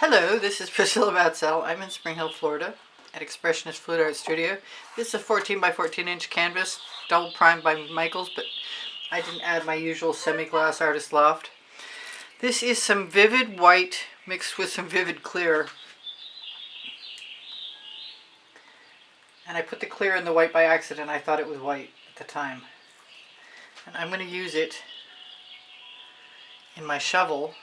Hello, this is Priscilla Batzell. I'm in Spring Hill, Florida at Expressionist Fluid Art Studio. This is a 14 by 14 inch canvas, double primed by Michaels, but I didn't add my usual semi-gloss Artist Loft. This is some vivid white mixed with some vivid clear. And I put the clear in the white by accident. I thought it was white at the time. And I'm going to use it in my shovel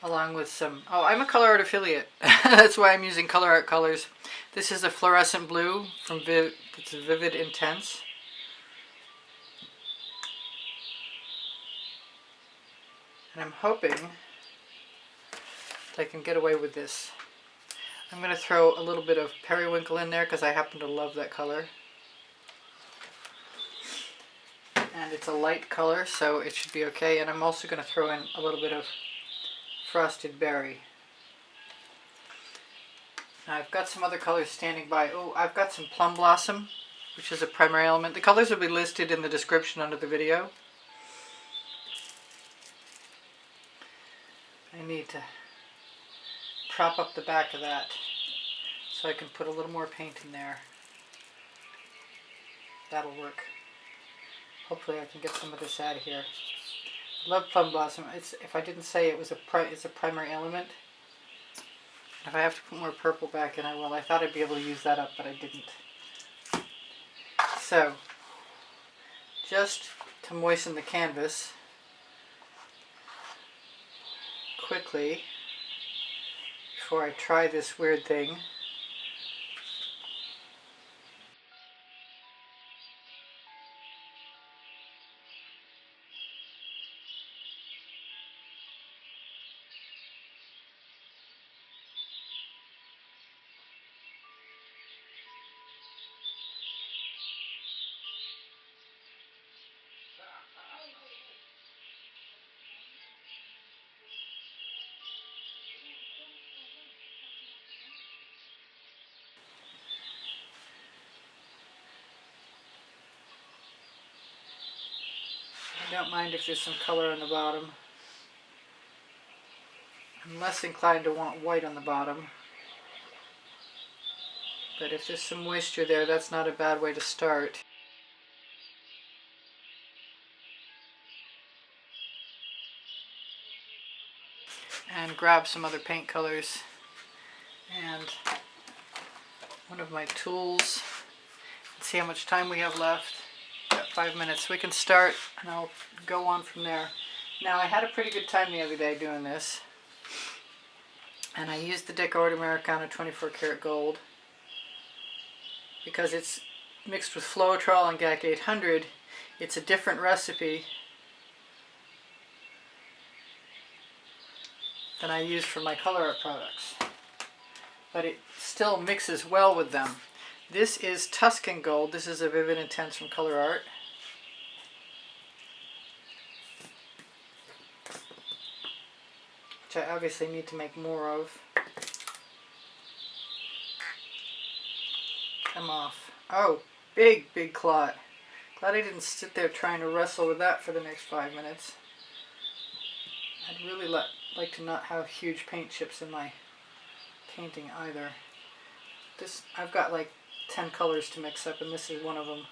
along with some, I'm a Colourarte affiliate. That's why I'm using Colourarte colors. This is a fluorescent blue from it's Vivid Intense. And I'm hoping that I can get away with this. I'm going to throw a little bit of periwinkle in there because I happen to love that color. And it's a light color, so it should be okay. And I'm also going to throw in a little bit of Frosted Berry. Now I've got some other colors standing by. Oh, I've got some Plum Blossom, which is a primary element. The colors will be listed in the description under the video. I need to prop up the back of that so I can put a little more paint in there. That'll work. Hopefully I can get some of this out of here. I love Plum Blossom. If I didn't say it's a primary element. If I have to put more purple back in, I will. I thought I'd be able to use that up, but I didn't. So, just to moisten the canvas quickly before I try this weird thing. I don't mind if there's some color on the bottom. I'm less inclined to want white on the bottom. But if there's some moisture there, that's not a bad way to start. And grab some other paint colors. And one of my tools. Let's see how much time we have left. Got 5 minutes. We can start and I'll go on from there. Now I had a pretty good time the other day doing this. And I used the Decoart Americana 24 karat gold. Because it's mixed with Floetrol and GAC 800. It's a different recipe than I use for my Colourarte products. But it still mixes well with them. This is Tuscan Gold. This is a Vivid Intense from Colourarte. Which I obviously need to make more of. Come off. Oh, big clot. Glad I didn't sit there trying to wrestle with that for the next 5 minutes. I'd really like to not have huge paint chips in my painting either. I've got like 10 colors to mix up and this is one of them.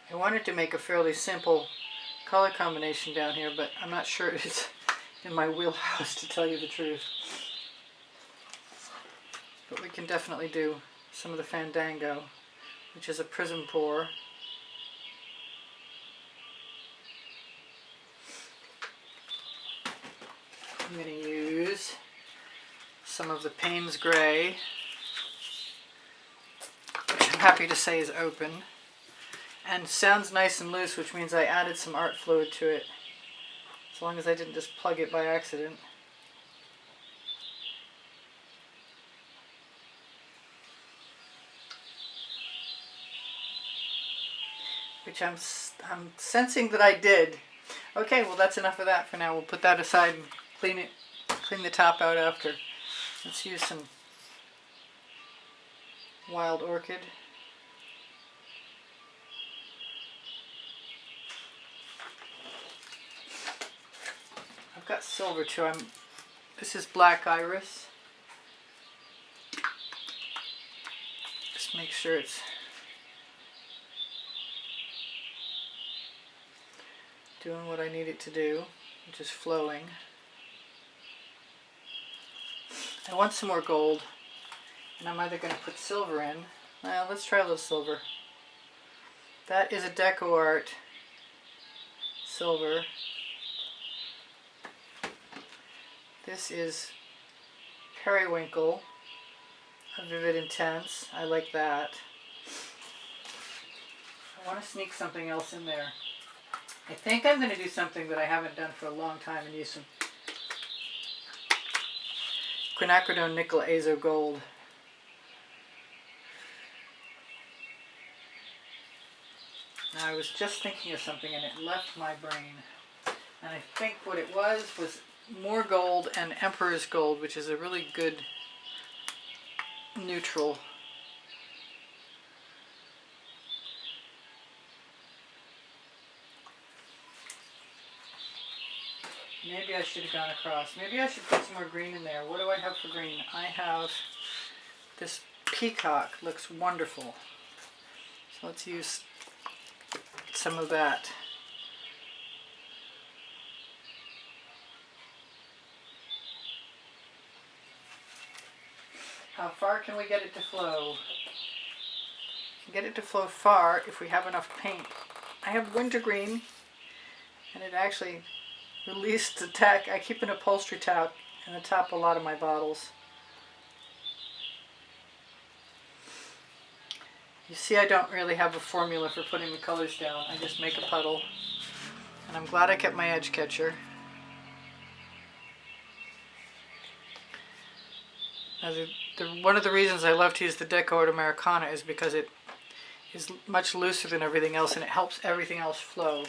I wanted to make a fairly simple color combination down here, but I'm not sure it's in my wheelhouse to tell you the truth. But we can definitely do some of the Fandango, which is a Prizm pour. I'm going to use some of the Payne's Gray, which I'm happy to say is open, and sounds nice and loose, which means I added some art fluid to it, as long as I didn't just plug it by accident. Which I'm sensing that I did. Okay, well that's enough of that for now. We'll put that aside and clean the top out after. Let's use some Wild Orchid. got silver too. This is Black Iris. Just make sure it's doing what I need it to do, which is flowing. I want some more gold, and I'm either going to put silver in. Well, let's try a little silver. That is a Decoart silver. This is Periwinkle, a Vivid Intense. I like that. I want to sneak something else in there. I think I'm going to do something that I haven't done for a long time and use some Quinacridone Nickel Azo Gold. Now I was just thinking of something and it left my brain. And I think what it was more gold and Emperor's Gold, which is a really good neutral. Maybe I should have gone across. Maybe I should put some more green in there. What do I have for green? I have this Peacock. Looks wonderful. So let's use some of that. How far can we get it to flow? We can get it to flow far if we have enough paint. I have wintergreen, and it actually released the tack. I keep an upholstery tack in the top of a lot of my bottles. You see, I don't really have a formula for putting the colors down. I just make a puddle. And I'm glad I kept my edge catcher. Now one of the reasons I love to use the Decoart Americana is because it is much looser than everything else and it helps everything else flow.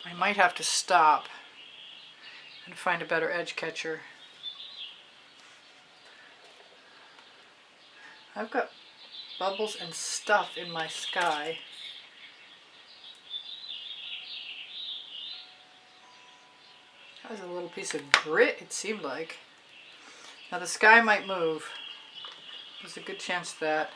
I might have to stop and find a better edge catcher. I've got bubbles and stuff in my sky. That was a little piece of grit, it seemed like. Now the sky might move. There's a good chance of that.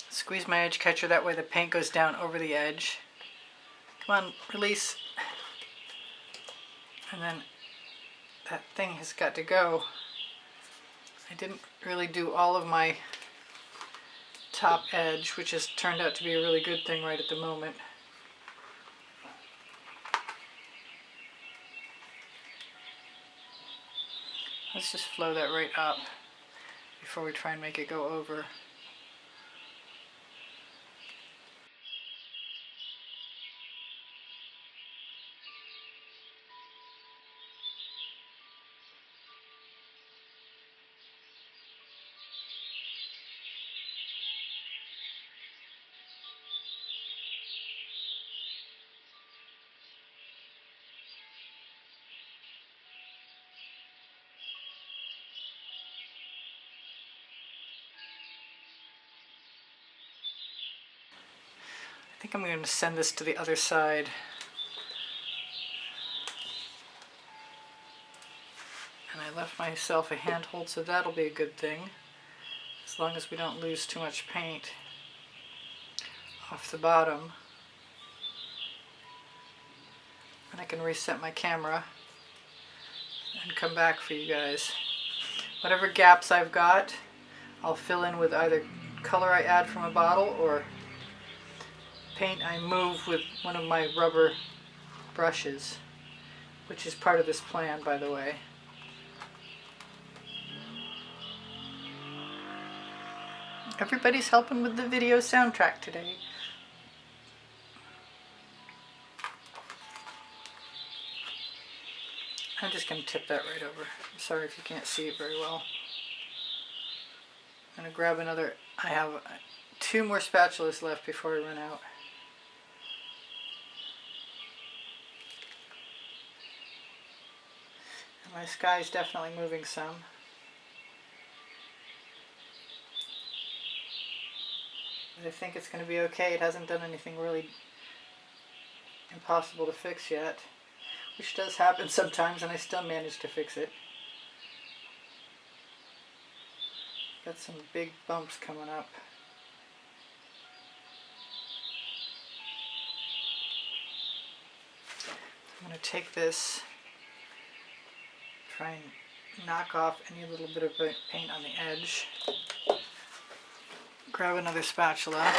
Squeeze my edge catcher, that way the paint goes down over the edge. Come on, release. And then that thing has got to go. I didn't really do all of my top edge, which has turned out to be a really good thing right at the moment. Let's just flow that right up before we try and make it go over. I think I'm going to send this to the other side. And I left myself a handhold, so that'll be a good thing, as long as we don't lose too much paint off the bottom. And I can reset my camera and come back for you guys. Whatever gaps I've got, I'll fill in with either color I add from a bottle or paint I move with one of my rubber brushes, which is part of this plan, by the way. Everybody's helping with the video soundtrack today. I'm just going to tip that right over. I'm sorry if you can't see it very well. I'm going to grab another. I have 2 more spatulas left before I run out. And my sky is definitely moving some. I think it's going to be okay. It hasn't done anything really impossible to fix yet, which does happen sometimes, and I still manage to fix it. Got some big bumps coming up. I'm going to take this, try and knock off any little bit of paint on the edge. Grab another spatula.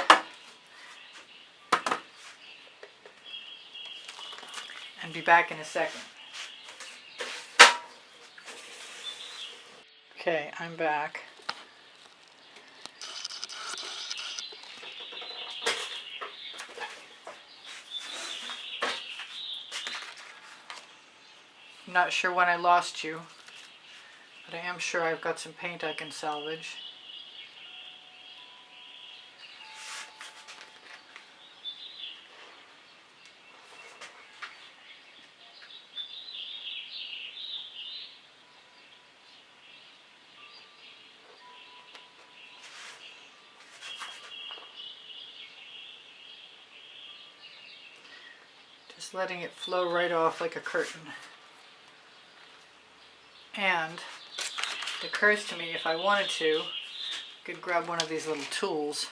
And be back in a second. Okay, I'm back. I'm not sure when I lost you, but I am sure I've got some paint I can salvage. Just letting it flow right off like a curtain. And it occurs to me, if I wanted to, I could grab one of these little tools.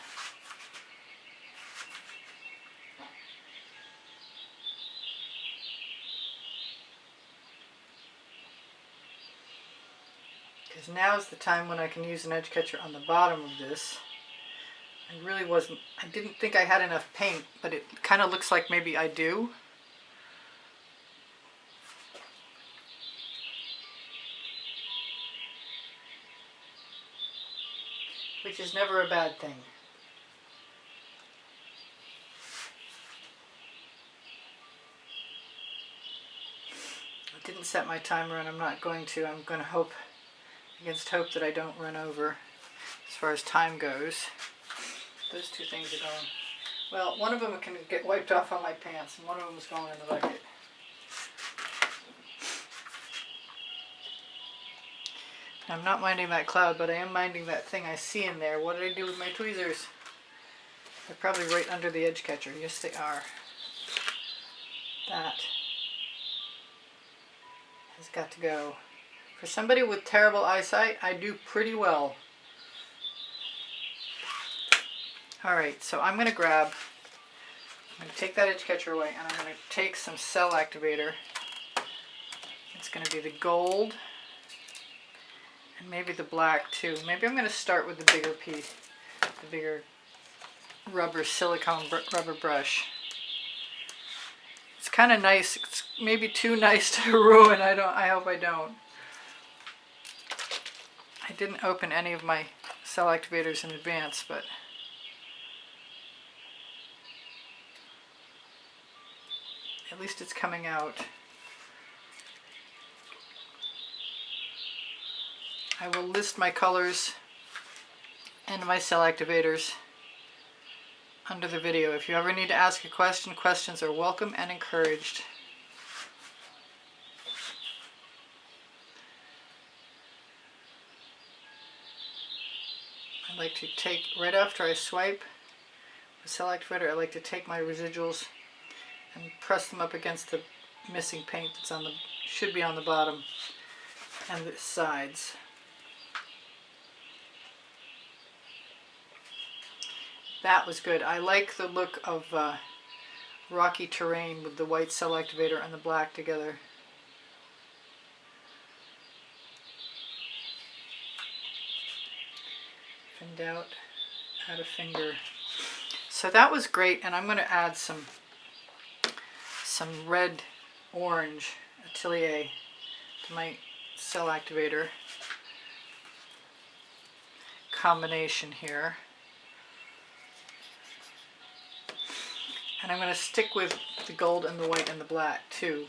Because now's the time when I can use an edge catcher on the bottom of this. I didn't think I had enough paint, but it kind of looks like maybe I do. Which is never a bad thing. I didn't set my timer and I'm not going to. I'm going to hope against hope that I don't run over as far as time goes. Those two things are going. Well, one of them can get wiped off on my pants and one of them is going in the bucket. I'm not minding that cloud, but I am minding that thing I see in there. What did I do with my tweezers? They're probably right under the edge catcher. Yes, they are. That has got to go. For somebody with terrible eyesight, I do pretty well. Alright, so I'm going to take that edge catcher away and I'm going to take some cell activator. It's going to be the gold. And maybe the black too. Maybe I'm going to start with the bigger piece, the bigger rubber silicone rubber brush. It's kind of nice. It's maybe too nice to ruin. I hope I don't. I didn't open any of my cell activators in advance, but at least it's coming out. I will list my colors and my cell activators under the video. If you ever need to ask a question, questions are welcome and encouraged. I like to take, right after I swipe the cell activator, I like to take my residuals and press them up against the missing paint that's on the, should be on the bottom and the sides. That was good. I like the look of rocky terrain with the white cell activator and the black together. Finned out, add a finger. So that was great, and I'm going to add some red orange Atelier to my cell activator combination here. And I'm going to stick with the gold and the white and the black too,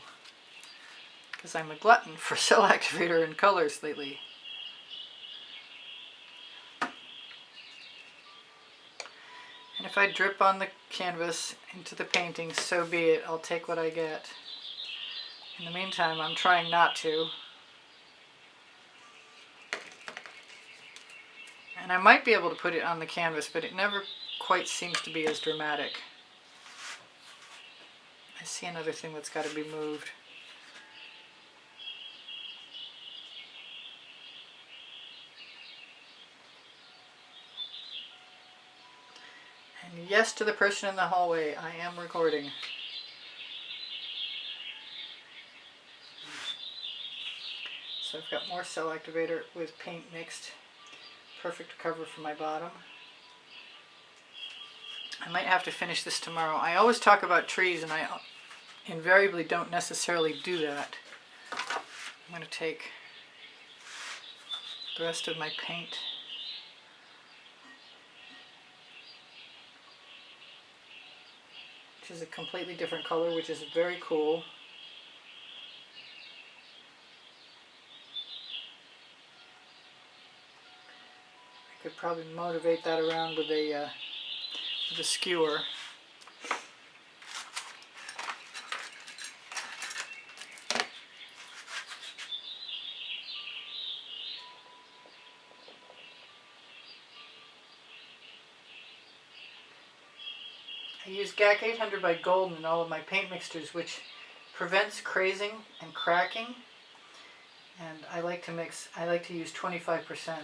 because I'm a glutton for cell activator and colors lately. And if I drip on the canvas into the painting, so be it. I'll take what I get. In the meantime, I'm trying not to. And I might be able to put it on the canvas, but it never quite seems to be as dramatic. I see another thing that's got to be moved. And yes to the person in the hallway, I am recording. So I've got more cell activator with paint mixed. Perfect cover for my bottom. I might have to finish this tomorrow. I always talk about trees and I invariably don't necessarily do that. I'm going to take the rest of my paint. Which is a completely different color, which is very cool. I could probably motivate that around with a skewer. I use GAC 800 by Golden in all of my paint mixtures, which prevents crazing and cracking. And I like to use 25%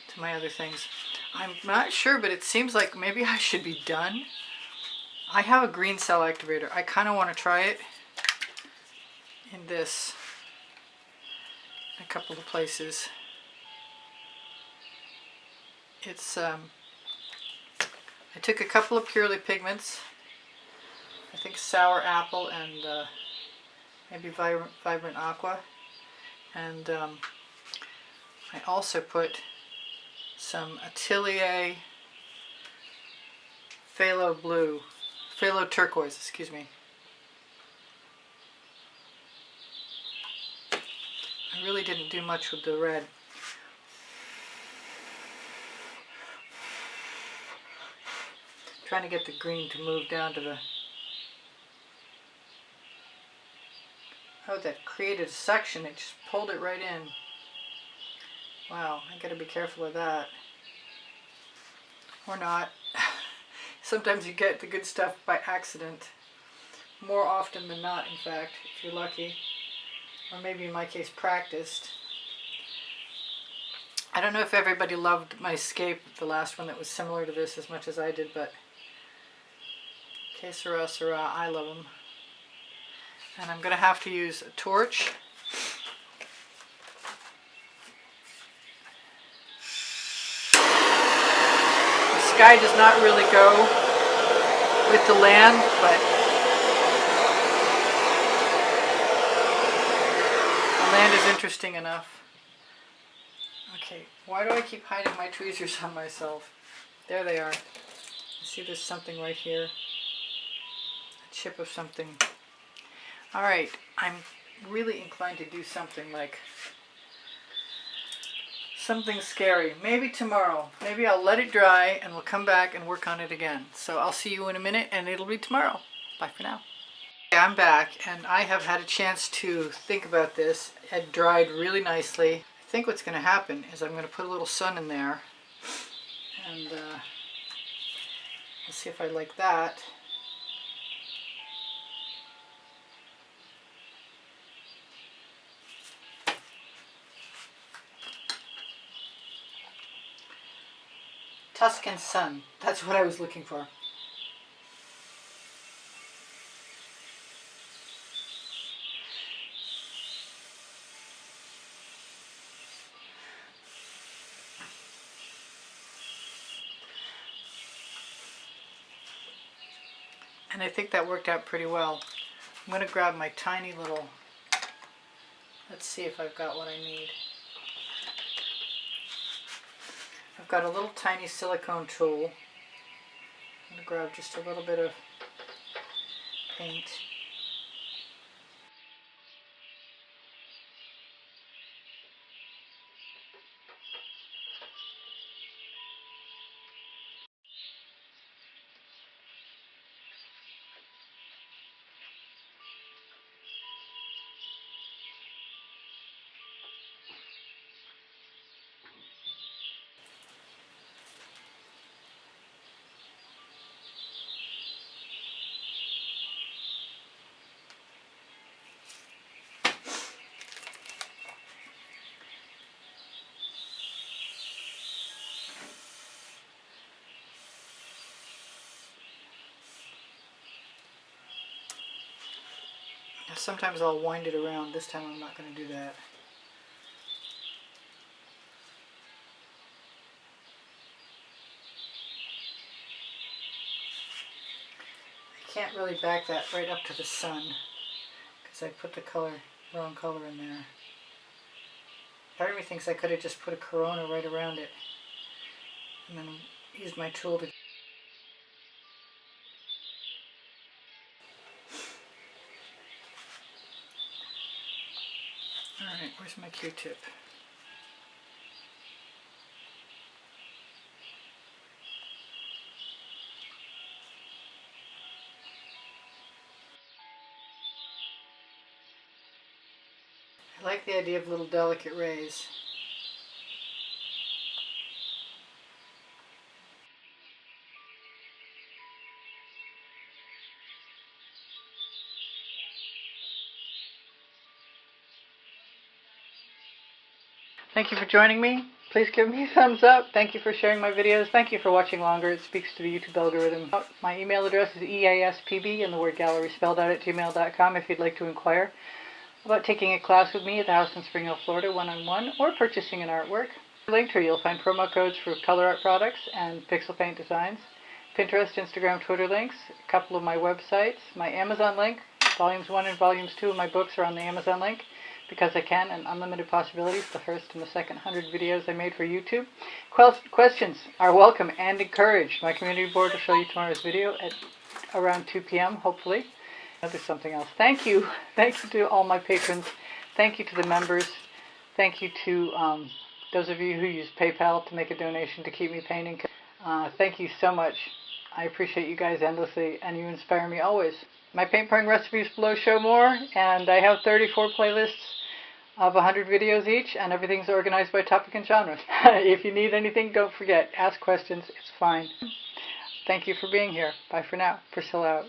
to my other things. I'm not sure, but it seems like maybe I should be done. I have a green cell activator. I kind of want to try it in this, a couple of places. It's I took a couple of Purely pigments, I think Sour Apple and maybe Vibrant Aqua, and I also put some Atelier Phthalo Turquoise, excuse me. I really didn't do much with the red. Trying to get the green to move down to the... Oh, that created a section. It just pulled it right in. Wow, I gotta be careful of that. Or not. Sometimes you get the good stuff by accident. More often than not, in fact, if you're lucky. Or maybe in my case, practiced. I don't know if everybody loved my Escape, the last one that was similar to this, as much as I did, but que sera, sera, I love them. And I'm going to have to use a torch. The sky does not really go with the land, but the land is interesting enough. Okay, why do I keep hiding my tweezers on myself? There they are. See, there's something right here. A chip of something. Alright, I'm really inclined to do something like something scary. Maybe tomorrow. Maybe I'll let it dry and we'll come back and work on it again. So I'll see you in a minute and it'll be tomorrow. Bye for now. Okay, I'm back and I have had a chance to think about this. It had dried really nicely. I think what's going to happen is I'm going to put a little sun in there and let's see if I like that. Tuscan sun, that's what I was looking for. And I think that worked out pretty well. I'm going to grab my tiny little, let's see if I've got what I need. I've got a little tiny silicone tool. I'm going to grab just a little bit of paint. Sometimes I'll wind it around. This time I'm not going to do that. I can't really back that right up to the sun because I put the wrong color in there. Part of me thinks I could have just put a Corona right around it and then used my tool to... Alright, where's my Q-tip? I like the idea of little delicate rays. Thank you for joining me. Please give me a thumbs up. Thank you for sharing my videos. Thank you for watching longer. It speaks to the YouTube algorithm. My email address is easpb and the word gallery spelled out at gmail.com if you'd like to inquire about taking a class with me at the house in Spring Hill, Florida, one-on-one, or purchasing an artwork. Linked here you'll find promo codes for Colourarte products and pixel paint designs, Pinterest, Instagram, Twitter links, a couple of my websites, my Amazon link. Volumes 1 and Volumes 2 of my books are on the Amazon link because I can, and Unlimited Possibilities, the first and the second 100 videos I made for YouTube. Questions are welcome and encouraged. My community board will show you tomorrow's video at around 2 p.m. hopefully. I'll do something else. Thank you. Thank you to all my patrons. Thank you to the members. Thank you to those of you who use PayPal to make a donation to keep me painting. Thank you so much. I appreciate you guys endlessly, and you inspire me always. My paint pouring recipes below show more, and I have 34 playlists of 100 videos each, and everything's organized by topic and genre. If you need anything, don't forget, ask questions. It's fine. Thank you for being here. Bye for now. Priscilla out.